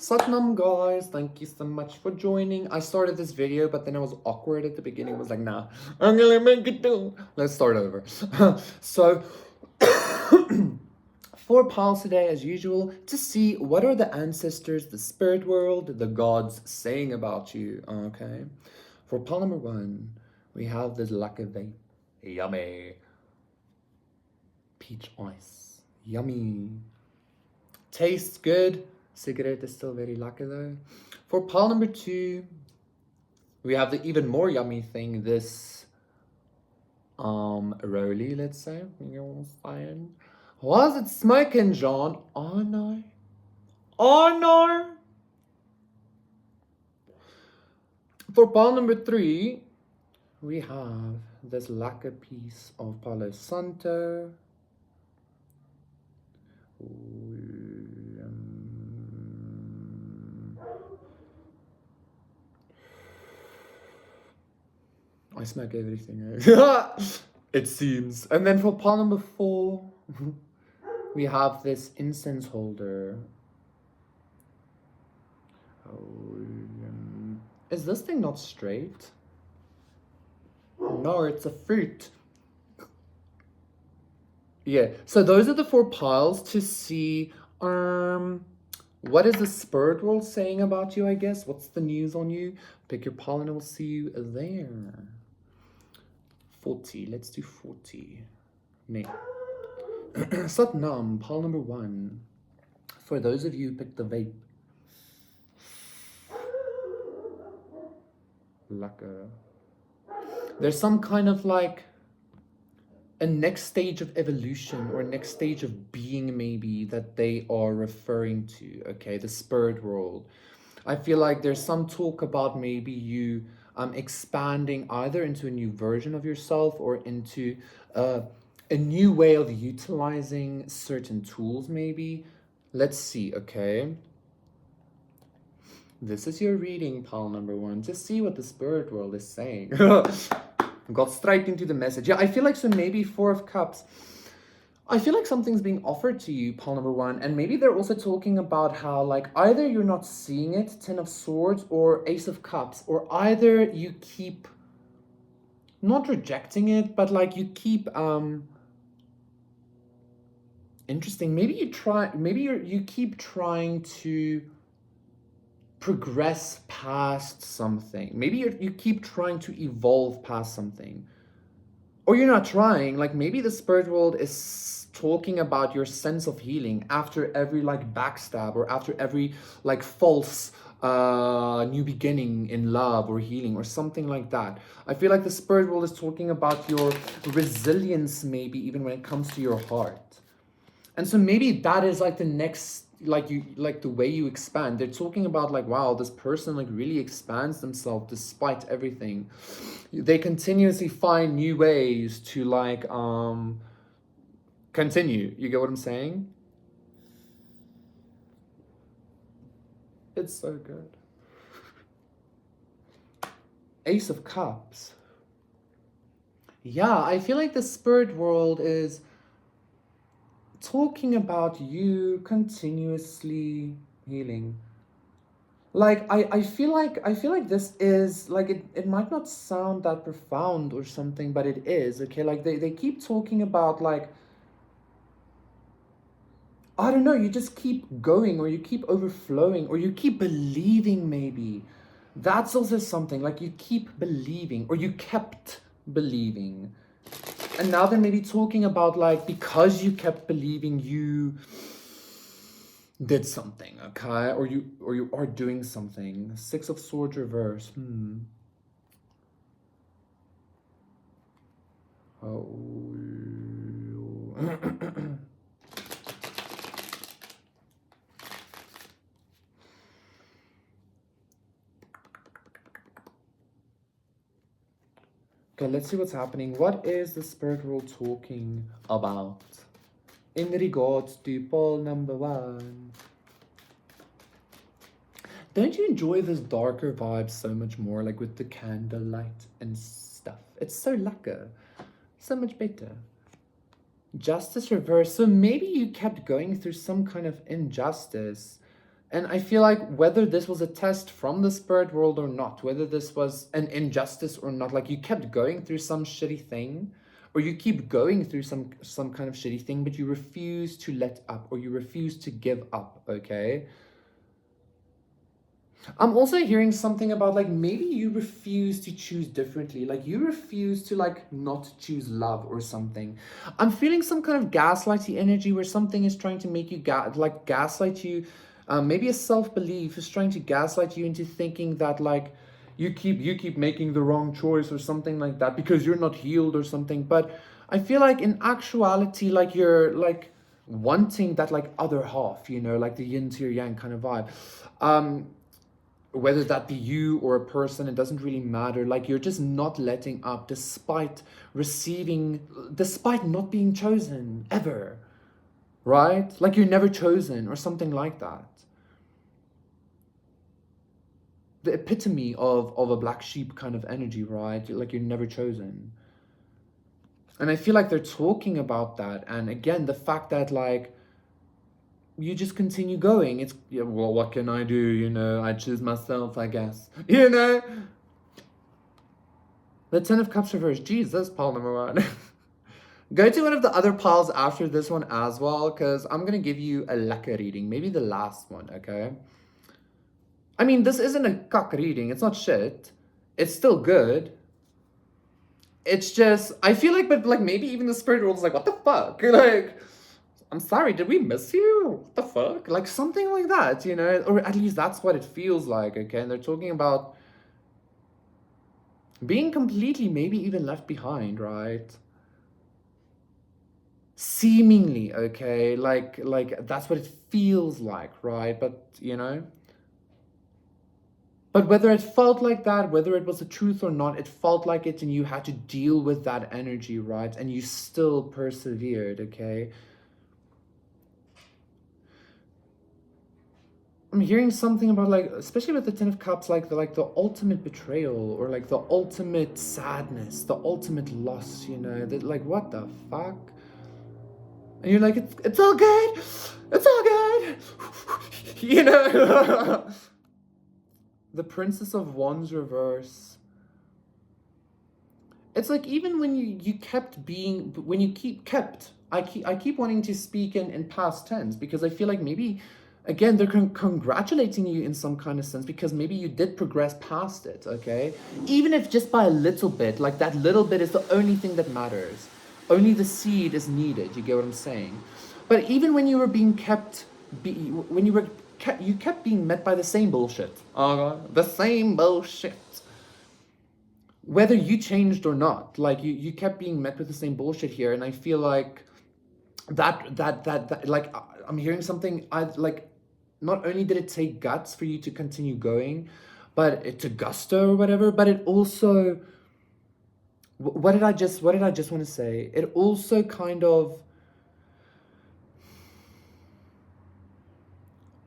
Satnam guys, thank you so much for joining. I started this video, but then I was awkward at the beginning. I was like, nah, I'm gonna make it do. Let's start over. So, 4 piles today as usual to see what are the ancestors, the spirit world, the gods saying about you, okay? For pile number 1, we have this lacquer vape. Yummy. Peach ice. Yummy. Tastes good. Cigarette is still very lacquer though. For pile number 2, we have the even more yummy thing, this Rolly, let's say. You know what I'm saying? Was it smoking, John? Oh no. Oh no. For pile number 3, we have this lacquer piece of Palo Santo. I smack everything. It seems. And then for pile number 4, we have this incense holder. Is this thing not straight? No, it's a fruit. Yeah, so those are the 4 piles to see what is the spirit world saying about you, I guess. What's the news on you? Pick your pile and I will see you there. 40, let's do 40. Nee. Satnam, pile number 1. For those of you who picked the vape. Lacquer. There's some kind of like a next stage of evolution or next stage of being maybe that they are referring to, okay? The spirit world. I feel like there's some talk about maybe you expanding either into a new version of yourself or into a new way of utilizing certain tools maybe. Let's see, okay? This is your reading, pile number 1. Just see what the spirit world is saying. Got straight into the message. Yeah, I feel like so maybe 4 of Cups. I feel like something's being offered to you, pile number 1, and maybe they're also talking about how like either you're not seeing it, 10 of Swords or Ace of Cups, or either you keep not rejecting it, but like you keep interesting. Maybe you keep trying to progress past something. Maybe you keep trying to evolve past something. Or you're not trying, like maybe the spirit world is talking about your sense of healing after every like backstab or after every like false new beginning in love or healing or something like that. I feel like the spirit world is talking about your resilience maybe even when it comes to your heart. And so maybe that is like the next, like the way you expand. They're talking about like, wow, this person like really expands themselves despite everything. They continuously find new ways to like continue. You get what I'm saying? It's so good. Ace of Cups. Yeah, I feel like the spirit world is talking about you continuously healing. Like I feel like this is like it might not sound that profound or something, but it is, okay? Like they keep talking about like, I don't know, you just keep going or you keep overflowing or you keep believing maybe. That's also something, like you keep believing or you kept believing. And now they're maybe talking about like, because you kept believing, you did something, okay? Or you are doing something. 6 of Swords reverse. Oh. Okay, let's see what's happening. What is the spirit world talking about in regards to pole number 1? Don't you enjoy this darker vibe so much more, like with the candlelight and stuff? It's so lacquer, so much better. Justice reverse. So maybe you kept going through some kind of injustice And I feel like whether this was a test from the spirit world or not, whether this was an injustice or not, like you kept going through some shitty thing, or you keep going through some kind of shitty thing, but you refuse to let up, or you refuse to give up, okay? I'm also hearing something about like maybe you refuse to choose differently. Like you refuse to like not choose love or something. I'm feeling some kind of gaslighty energy where something is trying to make you gaslight you. Maybe a self-belief is trying to gaslight you into thinking that like you keep making the wrong choice or something like that because you're not healed or something. But I feel like in actuality, like you're like wanting that like other half, you know, like the yin to your yang kind of vibe. Um, whether that be you or a person, it doesn't really matter. Like you're just not letting up despite receiving, despite not being chosen ever, right? Like you're never chosen or something like that. The epitome of a black sheep kind of energy, right? Like you're never chosen. And I feel like they're talking about that. And again, the fact that like you just continue going. It's, yeah, well, what can I do? You know, I choose myself, I guess. You know? The Ten of Cups reversed. Jesus, pile number one. Go to one of the other piles after this one as well, because I'm going to give you a lekker reading. Maybe the last one, okay? I mean, this isn't a cuck reading. It's not shit. It's still good. It's just, I feel like, but like maybe even the spirit world is like, what the fuck? Like, I'm sorry, did we miss you? What the fuck? Like something like that, you know? Or at least that's what it feels like, okay? And they're talking about being completely maybe even left behind, right? Seemingly, okay? Like that's what it feels like, right? But, you know? But whether it felt like that, whether it was the truth or not, it felt like it and you had to deal with that energy, right? And you still persevered, okay? I'm hearing something about like, especially with the Ten of Cups, like the ultimate betrayal or like the ultimate sadness, the ultimate loss. You know, that like what the fuck? And you're like, it's all good, it's all good. You know, the Princess of Wands reverse. It's like even when you kept being, when you kept. I keep wanting to speak in past tense because I feel like maybe again they're congratulating you in some kind of sense because maybe you did progress past it, okay? Even if just by a little bit, like that little bit is the only thing that matters. Only the seed is needed, you get what I'm saying? But even when you were being when you kept being met by the same bullshit. The same bullshit. Whether you changed or not, like you kept being met with the same bullshit here, and I feel like that like I'm hearing something. I like, not only did it take guts for you to continue going, but it took gusto or whatever, but it also, what did I just want to say? It also kind of,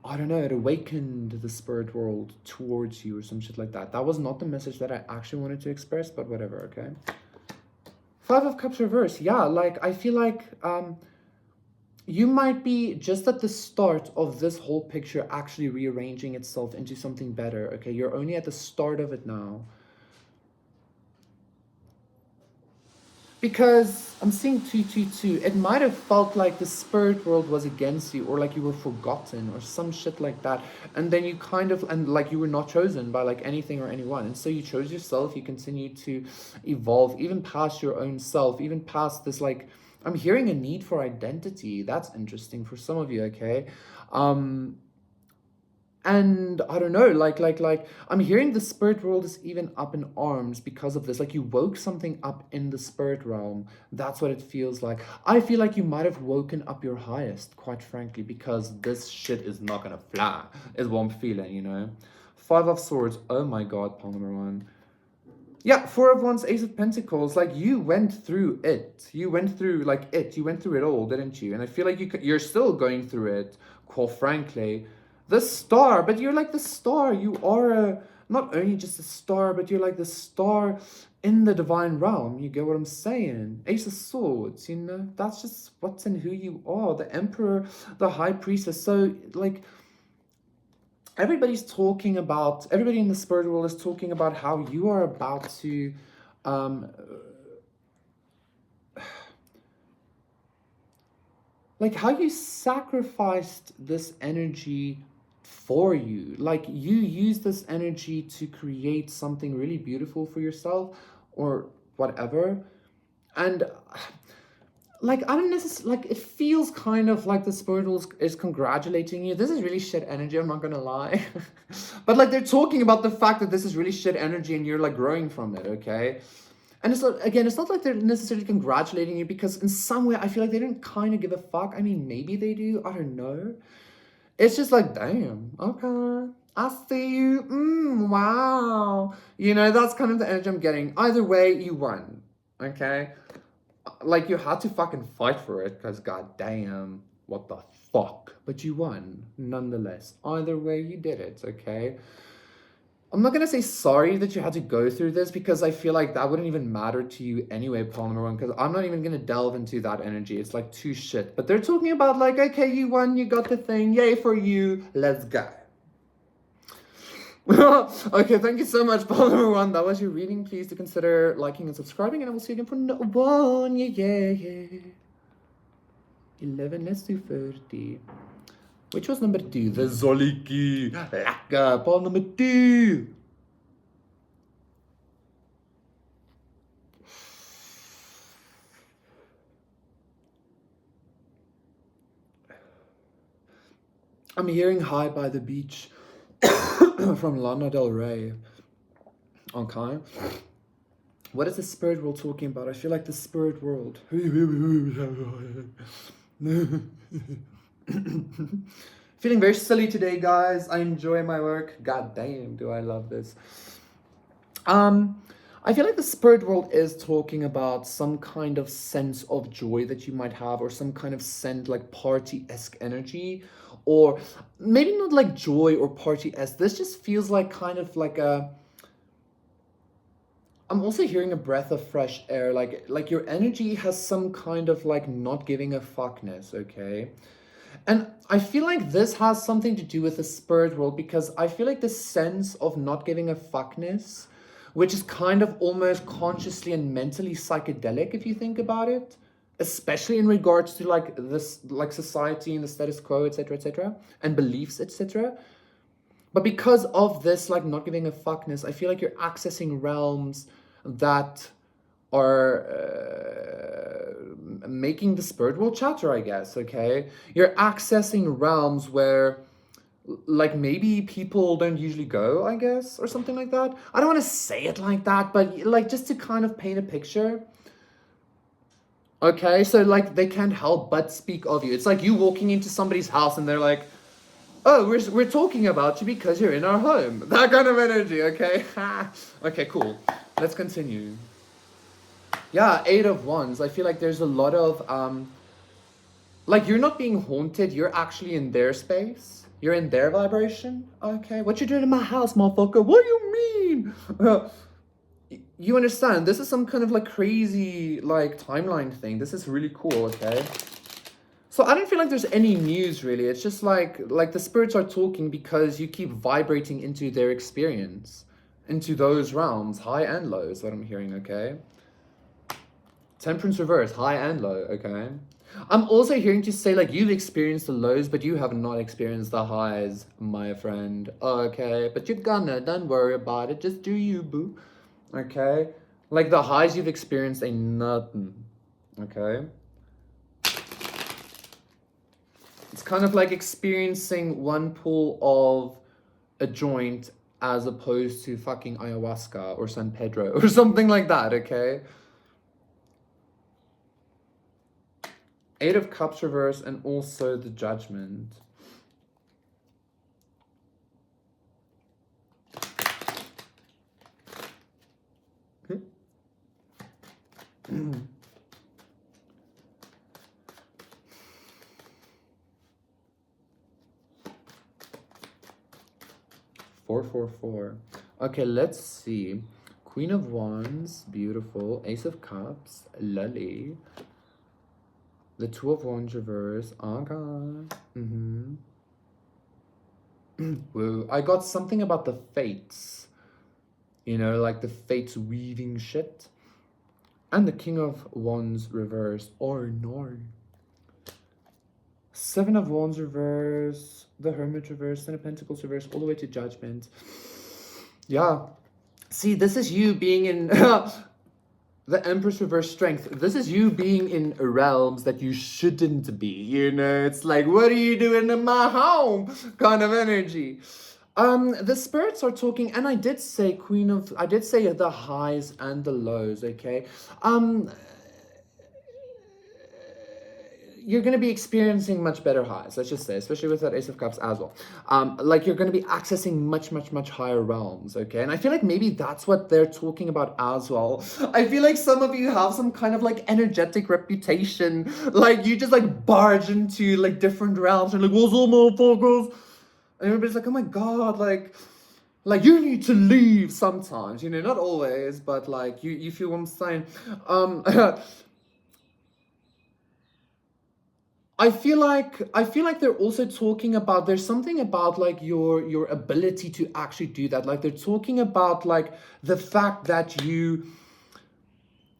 I don't know, it awakened the spirit world towards you or some shit like that. That was not the message that I actually wanted to express, but whatever, okay? Five of Cups reverse. Yeah, like I feel like you might be just at the start of this whole picture actually rearranging itself into something better, okay? You're only at the start of it now. Because I'm seeing 222. It might have felt like the spirit world was against you or like you were forgotten or some shit like that. And then you kind of, and like you were not chosen by like anything or anyone. And so you chose yourself. You continue to evolve even past your own self, even past this like, I'm hearing a need for identity. That's interesting for some of you, okay? And I don't know, like I'm hearing the spirit world is even up in arms because of this. Like you woke something up in the spirit realm. That's what it feels like. I feel like you might have woken up your highest, quite frankly, because this shit is not gonna fly, is what I'm feeling, you know? Five of Swords. Oh my god, pile number one. Yeah, Four of Wands, Ace of Pentacles. Like you went through it. You went through like it. You went through it all, didn't you? And I feel like you're still going through it, quite frankly. The star, but you're like the star. You are not only just a star, but you're like the star in the divine realm. You get what I'm saying? Ace of Swords, you know? That's just what's in who you are. The Emperor, the High Priestess. So, like, everybody in the spirit world is talking about how you are about to um like how you sacrificed this energy for you. Like you use this energy to create something really beautiful for yourself or whatever. And like I don't necessarily like, it feels kind of like the spirit world is congratulating you. This is really shit energy, I'm not gonna lie. But like they're talking about the fact that this is really shit energy and you're like growing from it, okay? And it's not, again, it's not like they're necessarily congratulating you, because in some way I feel like they didn't kind of give a fuck. I mean, maybe they do, I don't know. It's just like, damn, okay, I see you, wow. You know, that's kind of the energy I'm getting. Either way, you won, okay? Like, you had to fucking fight for it, because goddamn, what the fuck? But you won, nonetheless. Either way, you did it, okay? I'm not gonna say sorry that you had to go through this, because I feel like that wouldn't even matter to you anyway, Polymer One, because I'm not even gonna delve into that energy. It's like too shit. But they're talking about like, okay, you won, you got the thing, yay for you, let's go. Okay, thank you so much, Polymer One. That was your reading. Please do consider liking and subscribing, and I will see you again for number one. Yeah. 11, let's do 30. Which was number 2? The Zoliki. Lekker. Paul number 2. I'm hearing High by the Beach from Lana Del Rey. Okay. What is the spirit world talking about? I feel like the spirit world. Feeling very silly today, guys. I enjoy my work. God damn, do I love this. I feel like the spirit world is talking about some kind of sense of joy that you might have, or some kind of sense like party-esque energy, or maybe not like joy or party-esque. This just feels like kind of like a. I'm also hearing a breath of fresh air, like your energy has some kind of like not giving a fuckness, okay? And I feel like this has something to do with the spirit world, because I feel like the sense of not giving a fuckness, which is kind of almost consciously and mentally psychedelic if you think about it, especially in regards to like this, like society and the status quo, etc., and beliefs, etc. But because of this, like not giving a fuckness, I feel like you're accessing realms that are making the spirit world chatter, I guess, okay? You're accessing realms where like maybe people don't usually go, I guess, or something like that. I don't want to say it like that, but like just to kind of paint a picture. Okay, so like they can't help but speak of you. It's like you walking into somebody's house and they're like, oh, we're talking about you because you're in our home. That kind of energy, okay? Okay, cool. Let's continue. Yeah, 8 of Wands. I feel like there's a lot of like you're not being haunted, you're actually in their space. You're in their vibration. Okay, what you doing in my house, motherfucker? What do you mean? You understand? This is some kind of like crazy like timeline thing. This is really cool, okay? So I don't feel like there's any news really. It's just like the spirits are talking because you keep vibrating into their experience, into those realms, high and low is what I'm hearing, okay? Temperance reverse, high and low, okay? I'm also hearing you say like you've experienced the lows, but you have not experienced the highs, my friend. Okay, but you're gonna, don't worry about it. Just do you, boo. Okay? Like the highs you've experienced ain't nothing. Okay? It's kind of like experiencing one pull of a joint as opposed to fucking ayahuasca or San Pedro or something like that, okay? 8 of Cups reverse and also the Judgment. Four. Okay, let's see. Queen of Wands, beautiful. Ace of Cups, lolly. The Two of Wands reverse. Oh god. Woo. I got something about the fates. You know, like the fates weaving shit. And the King of Wands reversed. Or no. Seven of Wands reverse. The Hermit reverse. Ten of Pentacles reverse. All the way to Judgment. Yeah. See, this is you being in the Empress reverse strength. This is you being in realms that you shouldn't be. You know, it's like, what are you doing in my home? Kind of energy. The spirits are talking, and I did say I did say the highs and the lows, okay? You're going to be experiencing much better highs, let's just say, especially with that Ace of Cups as well. Like you're going to be accessing much higher realms, okay? And I feel like maybe that's what they're talking about as well. I feel like some of you have some kind of like energetic reputation, like you just like barge into like different realms and like, what's up, motherfuckers? And everybody's like, oh my god, like you need to leave sometimes, you know, not always, but like you feel what I'm saying. I feel like they're also talking about, there's something about like your ability to actually do that. Like they're talking about like the fact that you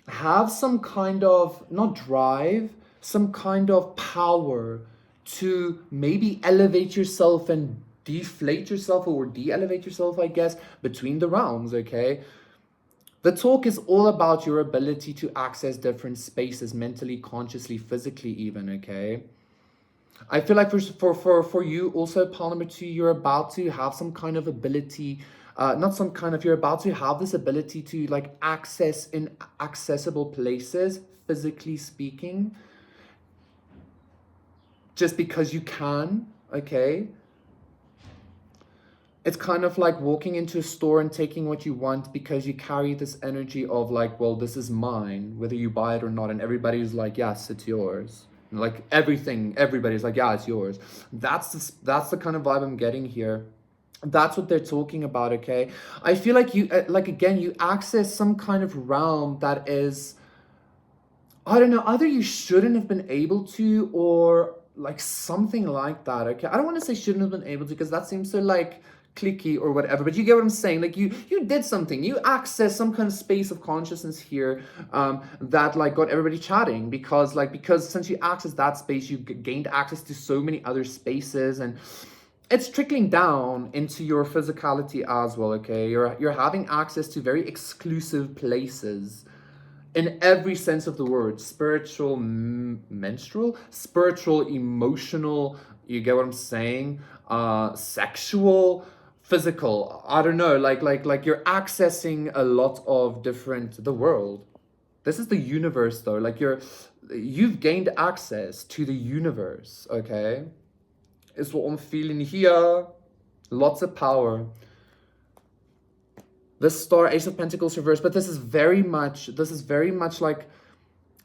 have some kind of, not drive, some kind of power to maybe elevate yourself and deflate yourself, or de-elevate yourself, I guess, between the realms, okay? The talk is all about your ability to access different spaces mentally, consciously, physically even, okay? I feel like for you also, pile number two, you're about to have some kind of ability, not some kind of, you're about to have this ability to like access in accessible places, physically speaking, just because you can, okay? It's kind of like walking into a store and taking what you want because you carry this energy of like, well, this is mine, whether you buy it or not. And everybody's like, yes, it's yours. And like everybody's like, yeah, it's yours. That's the kind of vibe I'm getting here. That's what they're talking about, okay? I feel like you, like again, you access some kind of realm that is, I don't know, either you shouldn't have been able to, or like something like that, okay? I don't want to say shouldn't have been able to because that seems so like clicky or whatever, but you get what I'm saying. Like you did something, you access some kind of space of consciousness here, that like got everybody chatting, because since you access that space, you gained access to so many other spaces, and it's trickling down into your physicality as well, okay? You're having access to very exclusive places in every sense of the word. Spiritual, menstrual, spiritual, emotional, you get what I'm saying? Sexual, physical, I don't know, like you're accessing a lot of different, the world. This is the universe though, like you've gained access to the universe, okay? Is what I'm feeling here. Lots of power. The Star, Ace of Pentacles reversed, but this is very much like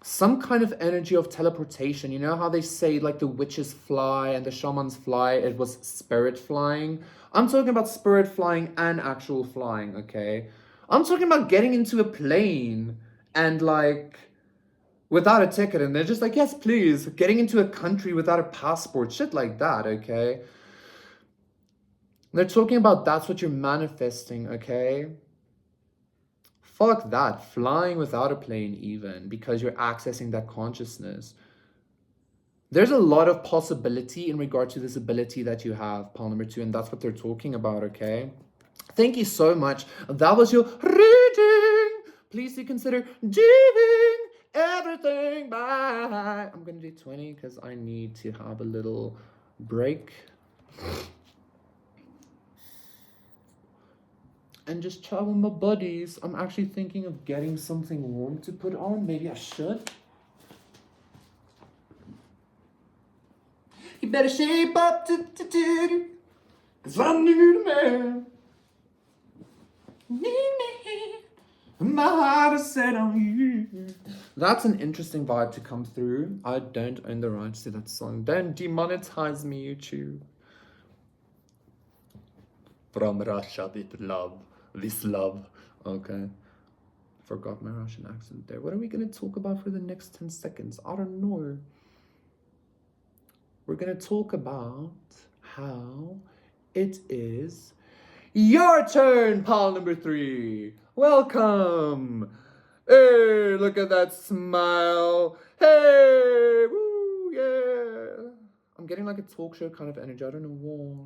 some kind of energy of teleportation. You know how they say like the witches fly and the shamans fly? It was spirit flying. I'm talking about spirit flying and actual flying, okay? I'm talking about getting into a plane and like without a ticket, and they're just like, yes, please. Getting into a country without a passport, shit like that, okay? They're talking about that's what you're manifesting, okay? Fuck that, flying without a plane even, because you're accessing that consciousness. There's a lot of possibility in regard to this ability that you have, pile number two, and that's what they're talking about, okay? Thank you so much. That was your reading. Please do consider doing everything. Bye. I'm going to do 20 because I need to have a little break. And just chat with my buddies. I'm actually thinking of getting something warm to put on. Maybe I should. You better shape up, cause I need a man. Need me. My heart is set on you. That's an interesting vibe to come through. I don't own the rights to that song. Don't demonetize me, YouTube. From Russia with love. This love. Okay. Forgot my Russian accent there. What are we going to talk about for the next 10 seconds? I don't know. We're going to talk about how it is your turn, pal number 3. Welcome. Hey, look at that smile. Hey, woo, yeah. I'm getting like a talk show kind of energy. I don't know why.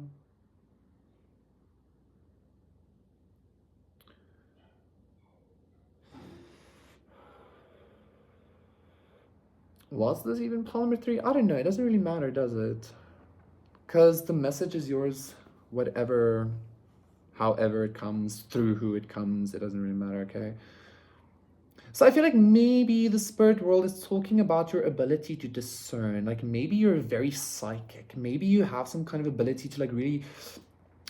Was this even pal number 3? I don't know. It doesn't really matter, does it? Because the message is yours, whatever, however it comes, through who it comes, it doesn't really matter, okay? So I feel like maybe the spirit world is talking about your ability to discern. Like maybe you're very psychic. Maybe you have some kind of ability to like really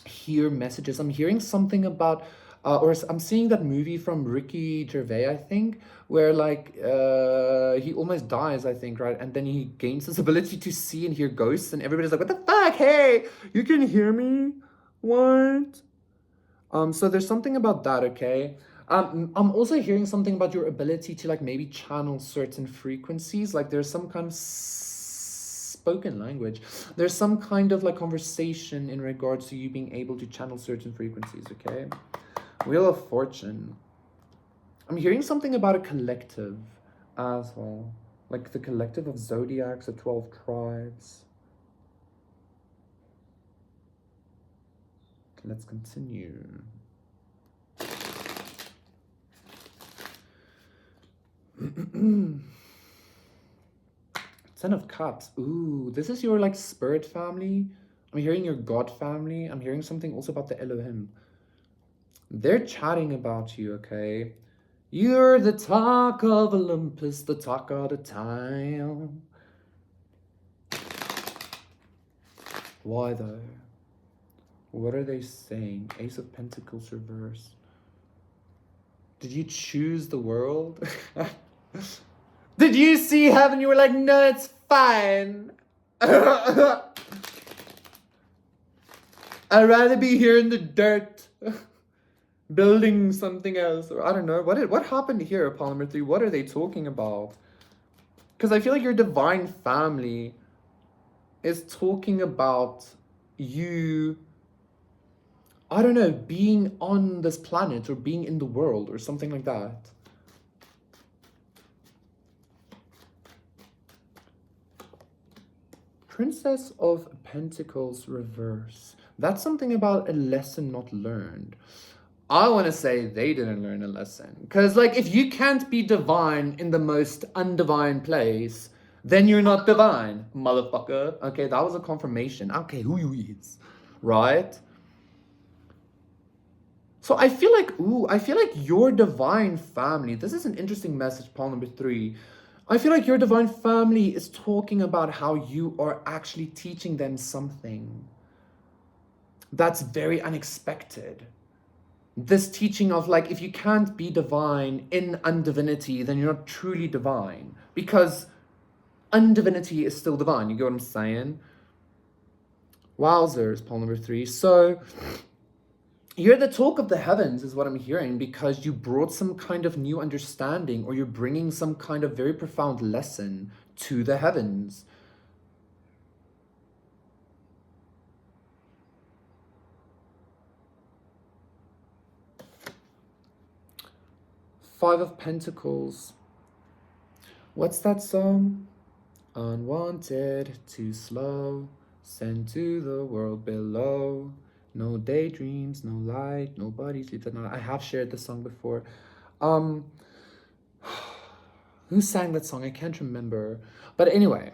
hear messages. I'm hearing something about, I'm seeing that movie from Ricky Gervais, I think, where like he almost dies, I think, right? And then he gains this ability to see and hear ghosts, and everybody's like, "What the fuck? Hey, you can hear me? What?" So there's something about that, okay? I'm also hearing something about your ability to like maybe channel certain frequencies. Like there's some kind of spoken language. There's some kind of like conversation in regards to you being able to channel certain frequencies, okay? Wheel of Fortune. I'm hearing something about a collective as well. Like the collective of zodiacs, the 12 tribes. Let's continue. 10 of Cups. Ooh, this is your like spirit family. I'm hearing your God family. I'm hearing something also about the Elohim. They're chatting about you, okay? You're the talk of Olympus, the talk of the time. Why though? What are they saying? Ace of Pentacles reverse. Did you choose the world? Did you see heaven? You were like, no, it's fine. I'd rather be here in the dirt, building something else, or I don't know. What happened here, Polymer 3? What are they talking about? Because I feel like your divine family is talking about you, I don't know, being on this planet or being in the world or something like that. Princess of Pentacles reverse. That's something about a lesson not learned. I want to say they didn't learn a lesson. Because, like, if you can't be divine in the most undivine place, then you're not divine, motherfucker. Okay, that was a confirmation. I don't care who you is, right? So I feel like, your divine family, this is an interesting message, Paul number 3. I feel like your divine family is talking about how you are actually teaching them something that's very unexpected. This teaching of like, if you can't be divine in undivinity, then you're not truly divine. Because undivinity is still divine. You get what I'm saying? Wowzers, Paul number 3. So you're the talk of the heavens is what I'm hearing, because you brought some kind of new understanding, or you're bringing some kind of very profound lesson to the heavens. Five of Pentacles. What's that song? Unwanted, too slow, sent to the world below. No daydreams, no light, nobody sleeps at night. I have shared this song before. Who sang that song? I can't remember. But anyway.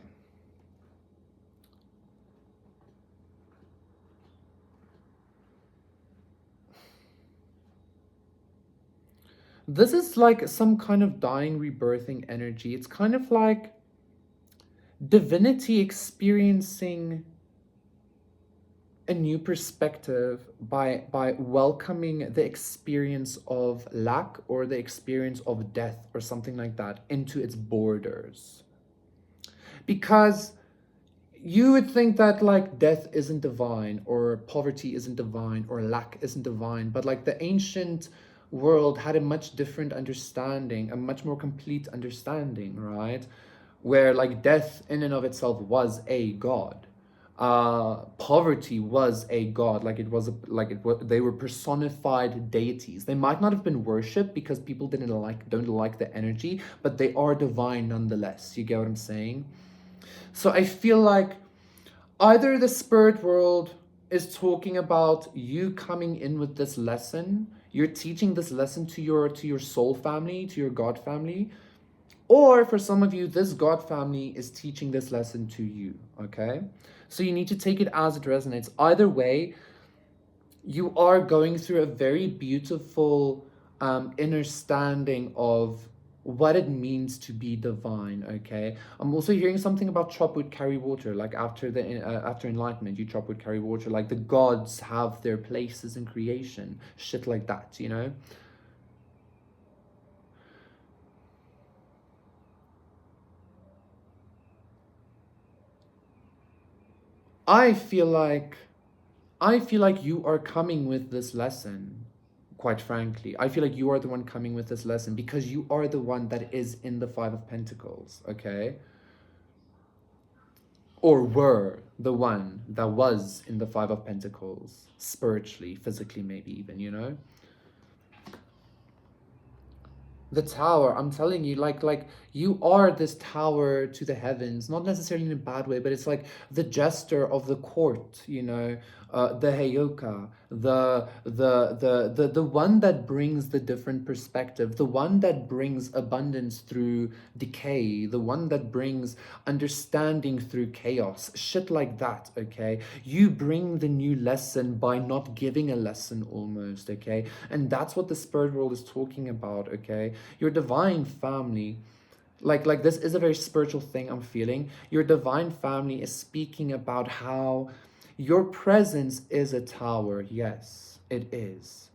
This is like some kind of dying, rebirthing energy. It's kind of like divinity experiencing a new perspective by welcoming the experience of lack or the experience of death or something like that into its borders. Because you would think that like death isn't divine, or poverty isn't divine, or lack isn't divine, but like the ancient world had a much different understanding, a much more complete understanding, right? Where like death in and of itself was a god. poverty was a god, like it was they were personified deities. They might not have been worshipped because people don't like the energy, but they are divine nonetheless. You get what I'm saying? So I feel like either the spirit world is talking about you coming in with this lesson, you're teaching this lesson to your soul family, to your god family, or for some of you, this God family is teaching this lesson to you, okay? So you need to take it as it resonates. Either way, you are going through a very beautiful understanding of what it means to be divine, okay? I'm also hearing something about chop wood, carry water, like after enlightenment, you chop wood, carry water, like the gods have their places in creation, shit like that, you know? I feel like you are coming with this lesson, quite frankly. I feel like you are the one coming with this lesson because you are the one that is in the Five of Pentacles, okay? Or were the one that was in the Five of Pentacles, spiritually, physically, maybe even, you know? The tower, I'm telling you, like you are this tower to the heavens, not necessarily in a bad way, but it's like the jester of the court, you know, the heyoka, the one that brings the different perspective, the one that brings abundance through decay, the one that brings understanding through chaos, shit like that, okay? You bring the new lesson by not giving a lesson almost, okay? And that's what the spirit world is talking about, okay? Your divine family, like this is a very spiritual thing I'm feeling. Your divine family is speaking about how your presence is a tower. Yes, it is.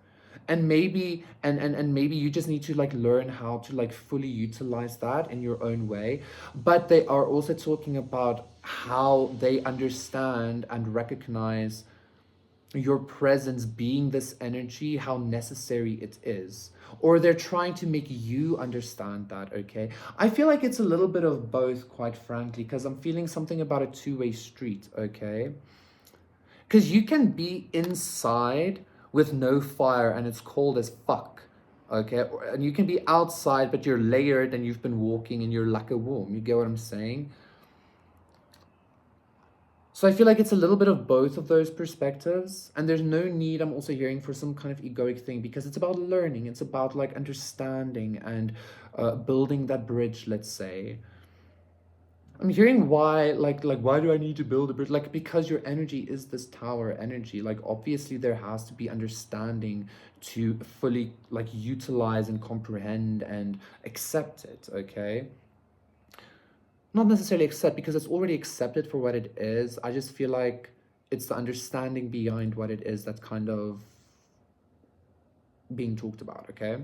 And maybe you just need to like learn how to like fully utilize that in your own way. But they are also talking about how they understand and recognize your presence being this energy, how necessary it is. Or they're trying to make you understand that, okay? I feel like it's a little bit of both, quite frankly, because I'm feeling something about a two-way street, okay? Because you can be inside with no fire and it's cold as fuck, okay? And you can be outside, but you're layered and you've been walking and you're like a warm. You get what I'm saying? So I feel like it's a little bit of both of those perspectives. And there's no need, I'm also hearing, for some kind of egoic thing because it's about learning. It's about like understanding and building that bridge, let's say. I'm hearing why, why do I need to build a bridge? Like, because your energy is this tower energy. Like, obviously there has to be understanding to fully like utilize and comprehend and accept it, okay? Not necessarily accept because it's already accepted for what it is. I just feel like it's the understanding behind what it is that's kind of being talked about, okay?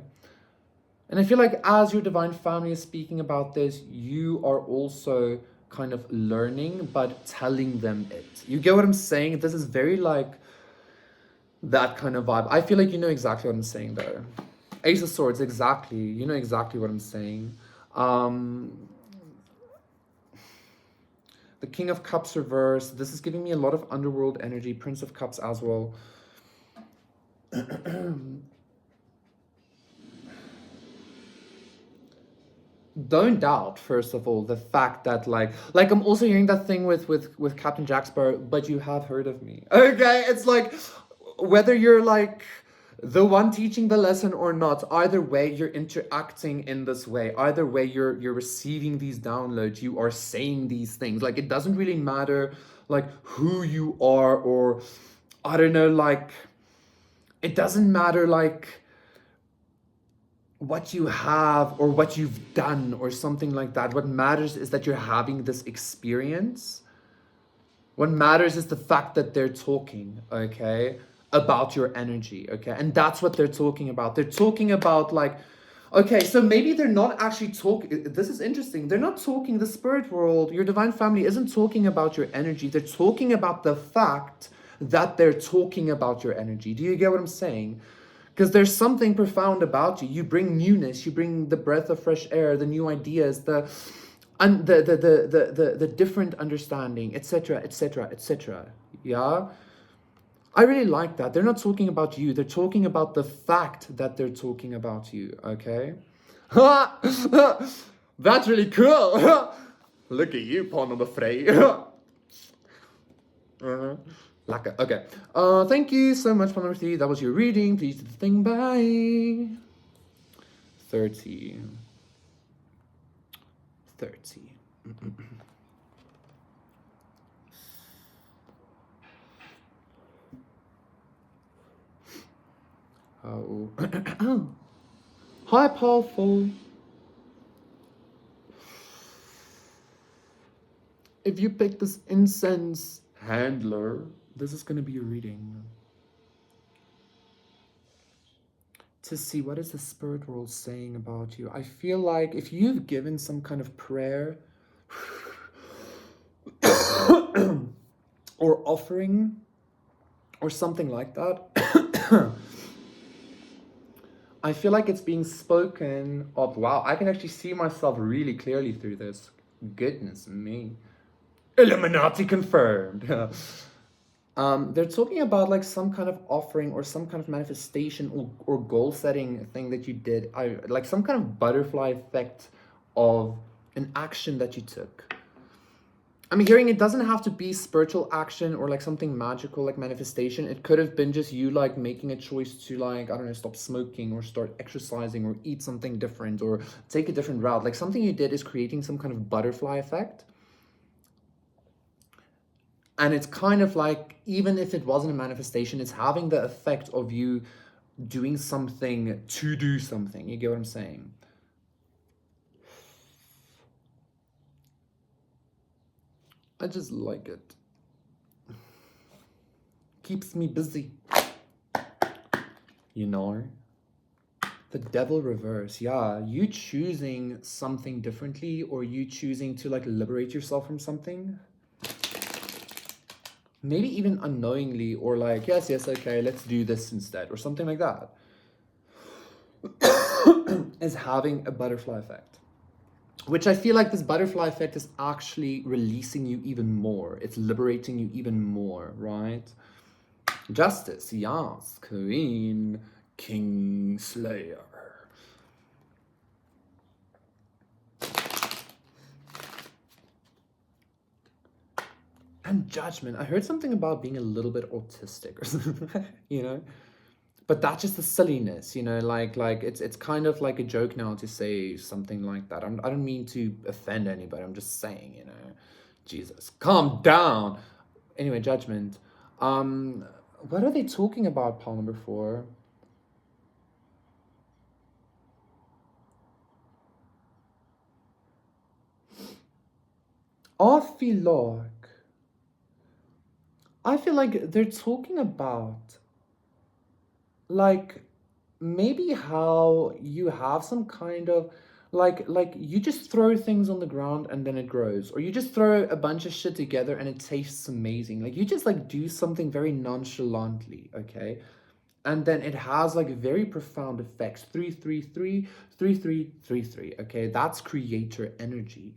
And I feel like as your divine family is speaking about this, you are also kind of learning, but telling them it. You get what I'm saying? This is very like that kind of vibe. I feel like you know exactly what I'm saying though. Ace of Swords, exactly. You know exactly what I'm saying. The King of Cups reversed. This is giving me a lot of underworld energy. Prince of Cups as well. Don't doubt, first of all, the fact that like I'm also hearing that thing with Captain Jack Sparrow, but you have heard of me. Okay, it's like whether you're like the one teaching the lesson or not, either way you're interacting in this way. Either way you're receiving these downloads, you are saying these things. Like it doesn't really matter like who you are, or I don't know, like it doesn't matter like what you have or what you've done or something like that. What matters is that you're having this experience. What matters is the fact that they're talking, okay, about your energy, okay? And that's what they're talking about. They're talking about like, okay, so maybe they're not actually talking, this is interesting. They're not talking, the spirit world, your divine family isn't talking about your energy. They're talking about the fact that they're talking about your energy. Do you get what I'm saying? Because there's something profound about you. You bring newness, you bring the breath of fresh air, the new ideas, the and the different understanding, etc., etc., etc. Yeah, I really like that. They're not talking about you. They're talking about the fact that they're talking about you. Okay. That's really cool. Look at you, pawn number three. Laka. Okay. Thank you so much, pawn number three. That was your reading. Please do the thing. Bye. 30. 30. Oh. Hi, powerful. If you pick this incense handler, this is going to be your reading. To see what is the spirit world saying about you. I feel like if you've given some kind of prayer or offering or something like that, I feel like it's being spoken of. Wow, I can actually see myself really clearly through this. Goodness me. Illuminati confirmed. They're talking about like some kind of offering or some kind of manifestation or goal setting thing that you did. Like some kind of butterfly effect of an action that you took. I'm hearing it doesn't have to be spiritual action or like something magical like manifestation. It could have been just you like making a choice to like, I don't know, stop smoking or start exercising or eat something different or take a different route. Like something you did is creating some kind of butterfly effect. And it's kind of like, even if it wasn't a manifestation, it's having the effect of you doing something to do something. You get what I'm saying? I just like it. Keeps me busy. You know? The devil reverse. Yeah, you choosing something differently or you choosing to like liberate yourself from something. Maybe even unknowingly or like, yes, okay, let's do this instead or something like that. Is having a butterfly effect. Which I feel like this butterfly effect is actually releasing you even more. It's liberating you even more, right? Justice, yes, Queen, Kingslayer. And judgment. I heard something about being a little bit autistic or something, you know? But that's just the silliness, you know, like it's kind of like a joke now to say something like that. I don't mean to offend anybody. I'm just saying, you know, Jesus, calm down. Anyway, judgment. What are they talking about, pile number 4? I feel like they're talking about like maybe how you have some kind of like you just throw things on the ground and then it grows, or you just throw a bunch of shit together and it tastes amazing. Like you just like do something very nonchalantly, okay, and then it has like very profound effects. 333 3333. Okay, that's creator energy.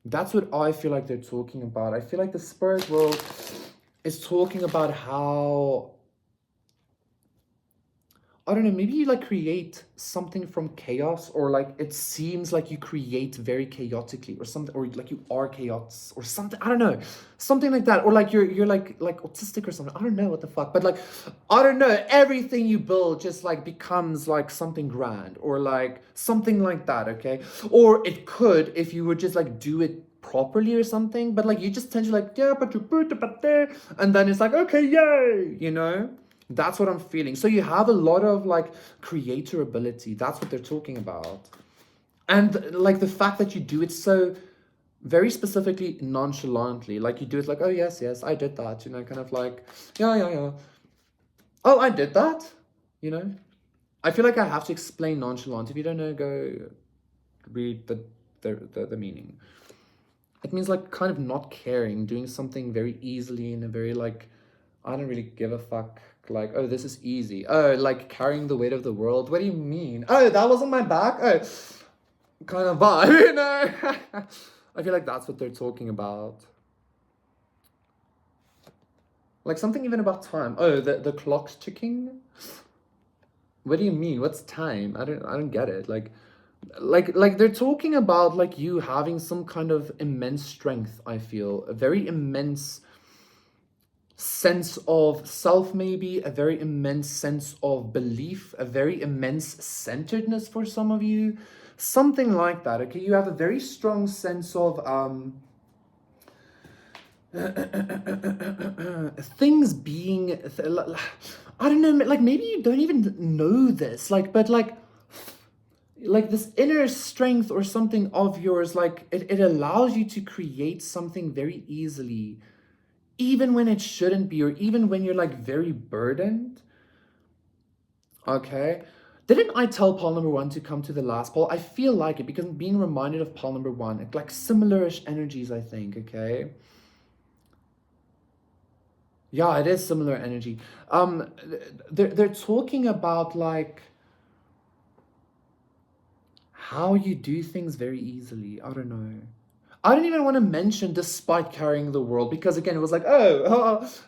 That's what I feel like they're talking about. I feel like the spirit world is talking about how, I don't know, maybe you like create something from chaos, or like it seems like you create very chaotically or something, or like you are chaos or something. I don't know, something like that, or like you're like autistic or something. I don't know what the fuck, but like I don't know, everything you build just like becomes like something grand or like something like that, okay? Or it could, if you would just like do it properly or something, but like you just tend to like, yeah, but you put it there, and then it's like, okay, yay, you know? That's what I'm feeling. So you have a lot of like creator ability. That's what they're talking about. And like the fact that you do it so very specifically nonchalantly, like you do it like, oh yes, I did that, you know, kind of like, yeah. Oh, I did that, you know. I feel like I have to explain nonchalant. If you don't know, go read the meaning. It means like kind of not caring, doing something very easily in a very like, I don't really give a fuck. Like, oh, this is easy. Oh, like carrying the weight of the world. What do you mean? Oh, that wasn't my back? Oh. kind of vibe, you know? I feel like that's what they're talking about. Like something even about time. Oh, the clock's ticking? What do you mean? What's time? I don't get it. Like they're talking about like you having some kind of immense strength, I feel. A very immense sense of self, maybe a very immense sense of belief, a very immense centeredness for some of you, something like that. Okay, you have a very strong sense of things being I don't know, like maybe you don't even know this, like, but like this inner strength or something of yours, like it allows you to create something very easily, even when it shouldn't be, or even when you're like very burdened. Okay. Didn't I tell Paul number one to come to the last Paul? I feel like it because I'm being reminded of Paul number one, like similar-ish energies, I think. Okay. Yeah, it is similar energy. They're talking about like how you do things very easily. I don't know. I don't even want to mention despite carrying the world because again it was like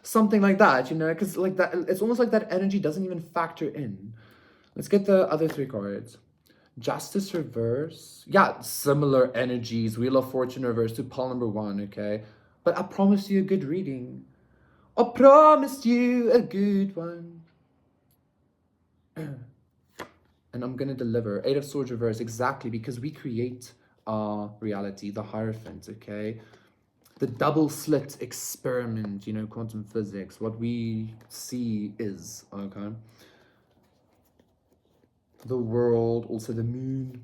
something like that, you know, because like that it's almost like that energy doesn't even factor in. Let's get the other three cards. Justice reverse. Yeah, similar energies. Wheel of Fortune reverse to Paul number one, okay? But I promised you a good reading. I promised you a good one. And I'm gonna deliver. Eight of Swords reverse, exactly, because we create our reality, the Hierophant, okay? The double slit experiment, you know, quantum physics. What we see is, okay? The world, also the moon.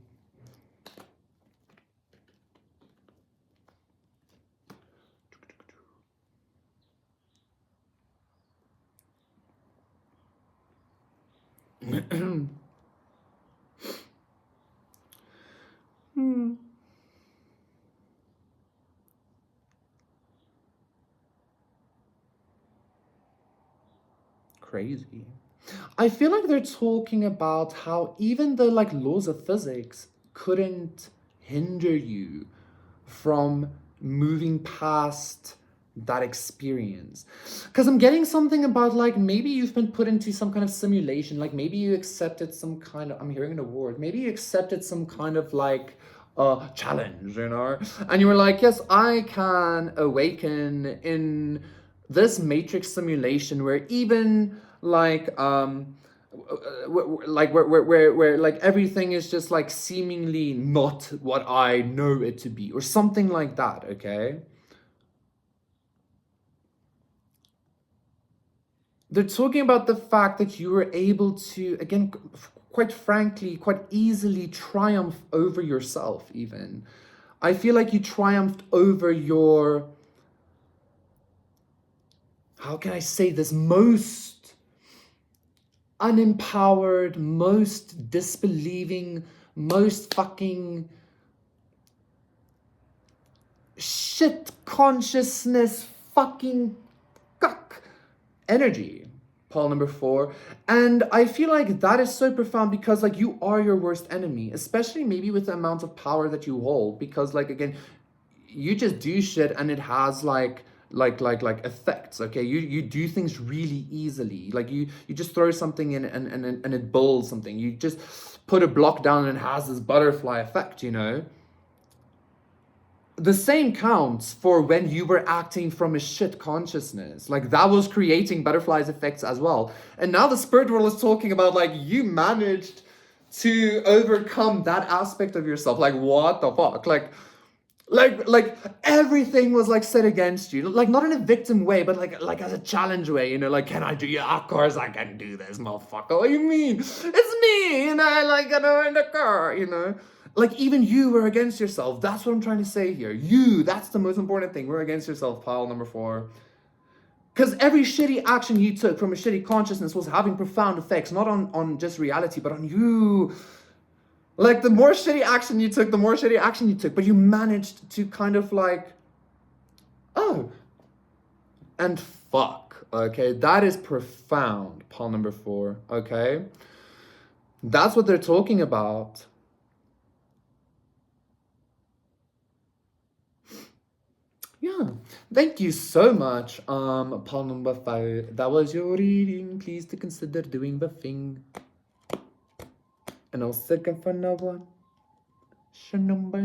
Crazy. I feel like they're talking about how even the like laws of physics couldn't hinder you from moving past that experience. Because I'm getting something about like maybe you've been put into some kind of simulation, like maybe you accepted some kind of, I'm hearing an award, maybe you accepted some kind of like challenge, you know, and you were like, yes, I can awaken in this matrix simulation where even like where like everything is just like seemingly not what I know it to be or something like that, okay? They're talking about the fact that you were able to, again, quite frankly, quite easily triumph over yourself, even. I feel like you triumphed over your, how can I say this, most unempowered, most disbelieving, most fucking shit consciousness fucking cuck energy, Paul number four. And I feel like that is so profound because like you are your worst enemy, especially maybe with the amount of power that you hold, because like again, you just do shit and it has like effects. Okay, you do things really easily, like you just throw something in and it builds something. You just put a block down and it has this butterfly effect, you know. The same counts for when you were acting from a shit consciousness. Like that was creating butterflies effects as well. And now the spirit world is talking about like you managed to overcome that aspect of yourself. Like what the fuck? Like everything was like set against you. Like not in a victim way, but like as a challenge way, you know, like can I do it? Of course I can do this, motherfucker. What do you mean? It's me, you know, like you know, in the car, you know. Like even you were against yourself. That's what I'm trying to say here. You, that's the most important thing. We're against yourself, pile number four. Because every shitty action you took from a shitty consciousness was having profound effects, not on just reality, but on you. Like the more shitty action you took, the more shitty action you took, but you managed to kind of like, oh, and fuck, okay? That is profound, pile number four, okay? That's what they're talking about. Yeah. Thank you so much, Paul number 5. That was your reading. Please to consider doing the thing. And I'll second for no one. Number